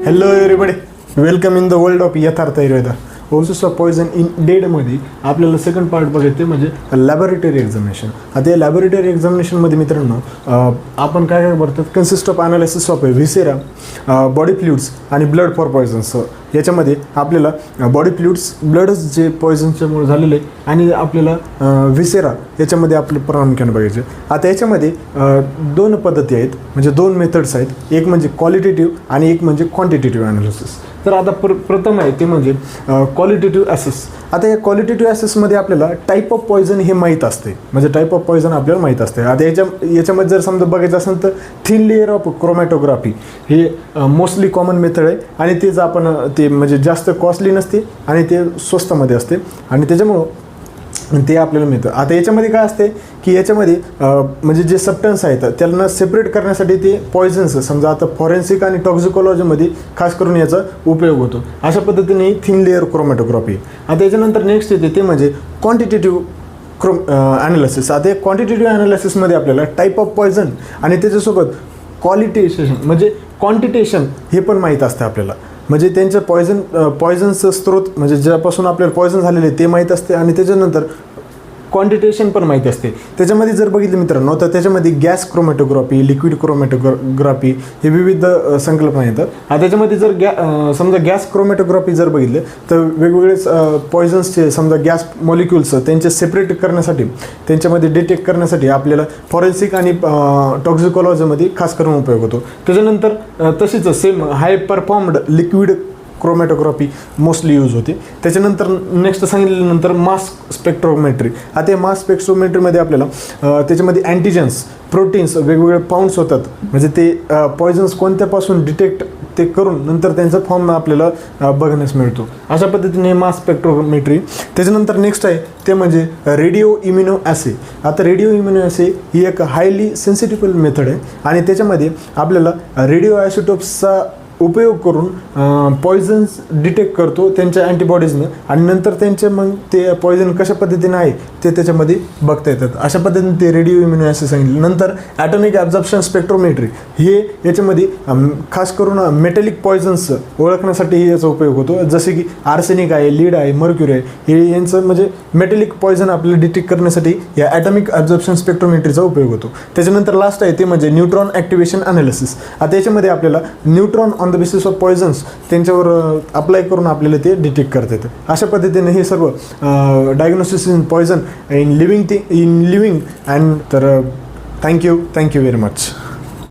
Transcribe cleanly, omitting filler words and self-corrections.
Hello everybody, welcome in the world of Yatharth Ayurveda. Oasis of poison in डेडमध्ये आपल्याला second part बघायचं म्हणजे laboratory examination. आता या लॅबोरेटरी एक्झामिनेशनमध्ये मित्रांनो आपण काय काय करतात, consist of analysis of viscera, body fluids आणि ब्लड फॉर पॉयझन्स. याच्यामध्ये आपल्याला बॉडी फ्लुइड्स, ब्लडच जे पॉयझनच्यामुळे झालेलं आहे, आणि आपल्याला व्हिसेरा याच्यामध्ये आपलं प्रामुख्याने बघायचे. आता याच्यामध्ये दोन पद्धती आहेत, म्हणजे दोन मेथड्स आहेत. एक म्हणजे क्वालिटेटिव्ह आणि एक म्हणजे क्वांटिटेटिव्ह अनालिसिस. तर आता प्रथम आहे ते म्हणजे क्वालिटेटिव्ह ॲसेस. आता या क्वालिटेटिव्ह ॲसेसमध्ये आपल्याला टाईप ऑफ पॉयझन हे माहीत असते, म्हणजे टाईप ऑफ पॉयझन आपल्याला माहीत असते. आता याच्यामध्ये जर समजा बघायचं असेल तर थिन लेअर ऑफ क्रोमॅटोग्राफी हे मोस्टली कॉमन मेथड आहे, आणि तेच आपण ते म्हणजे जास्त कॉस्टली नसते आणि ते स्वस्तामध्ये असते, आणि त्याच्यामुळं ते आपल्याला मिळतं. आता याच्यामध्ये काय असते की याच्यामध्ये म्हणजे जे सबस्टन्स आहेत त्यांना सेपरेट करण्यासाठी ते पॉयझन्स, समजा आता फॉरेन्सिक आणि टॉक्झिकोलॉजीमध्ये खास करून याचा उपयोग होतो. अशा पद्धतीने थिन लेअर क्रोमॅटोग्राफी. आता याच्यानंतर नेक्स्ट येते ते म्हणजे क्वांटिटेटिव्ह ॲनालिसिस. आता या क्वांटिटेटिव्ह ॲनालिसिसमध्ये आपल्याला टाईप ऑफ पॉयझन आणि त्याच्यासोबत क्वालिटेशन म्हणजे क्वांटिटेशन हे पण माहीत असतं आपल्याला. म्हणजे त्यांचं पॉयझनचं स्त्रोत, म्हणजे ज्यापासून आपल्याला पॉयझन झालेले ते माहीत असते, आणि त्याच्यानंतर क्वांटिटेशन पण माहिती असते. त्याच्यामध्ये जर बघितलं मित्रांनो तर त्याच्यामध्ये गॅस क्रोमॅटोग्राफी, लिक्विड क्रोमॅटोग्राफी हे विविध संकल्पना येतात. आता त्याच्यामध्ये जर समजा गॅस क्रोमॅटोग्राफी जर बघितलं तर वेगवेगळेच पॉयझन्सचे समजा गॅस मॉलिक्युल्स त्यांचे सेपरेट करण्यासाठी, त्यांच्यामध्ये डिटेक्ट करण्यासाठी आपल्याला फॉरेन्सिक आणि टॉक्झिकोलॉजीमध्ये खास करून उपयोग होतो. त्याच्यानंतर तशीच same high performed liquid chromatography mostly use होते. त्याच्यानंतर नेक्स्ट सांगितल्यानंतर मास स्पेक्ट्रोमेट्री. आता या मास स्पेक्ट्रोमेट्रीमध्ये आपल्याला त्याच्यामध्ये अँटीजन्स, प्रोटीन्स वेगवेगळे पाऊंड्स होतात, म्हणजे ते पॉयझन्स कोणत्यापासून डिटेक्ट ते करून नंतर त्यांचा फॉर्म आपल्याला बघण्यास मिळतो. अशा पद्धतीने मास स्पेक्ट्रोमेट्री. त्याच्यानंतर नेक्स्ट आहे ते म्हणजे रेडिओ इम्युनो ॲसे. आता रेडिओ इम्युनो ॲसे ही एक हायली सेन्सिटिव्ह मेथड आहे, आणि त्याच्यामध्ये आपल्याला रेडिओ आयसोटोप्सचा उपयोग करून पॉयझन्स डिटेक्ट करतो त्यांच्या अँटीबॉडीजनं, आणि नंतर त्यांचे मग ते पॉयझन कशा पद्धतीने आहे ते त्याच्यामध्ये बघता येतात. अशा पद्धतीने ते रेडिओ इम्युनो ॲसे सांगितलं. नंतर ॲटॉमिक ॲब्झॉर्प्शन स्पेक्ट्रोमेट्री हे याच्यामध्ये खास करून मेटॅलिक पॉयझन्स ओळखण्यासाठी याचा उपयोग होतो, जसे की आर्सेनिक आहे, लीड आहे, मर्क्युरी आहे, हे यांचं म्हणजे मेटॅलिक पॉयझन आपल्याला डिटेक्ट करण्यासाठी या ॲटॉमिक ॲब्झॉर्प्शन स्पेक्ट्रोमेट्रीचा उपयोग होतो. त्याच्यानंतर लास्ट आहे ते म्हणजे न्यूट्रॉन ॲक्टिव्हेशन अनालिसिस. आता याच्यामध्ये आपल्याला neutron on the basis of Poisson's त्यांच्यावर अप्लाय करून आपल्याला ते डिटेक्ट करता येतं. अशा पद्धतीने हे सर्व diagnosis in poison in living and तर थँक्यू व्हेरी मच.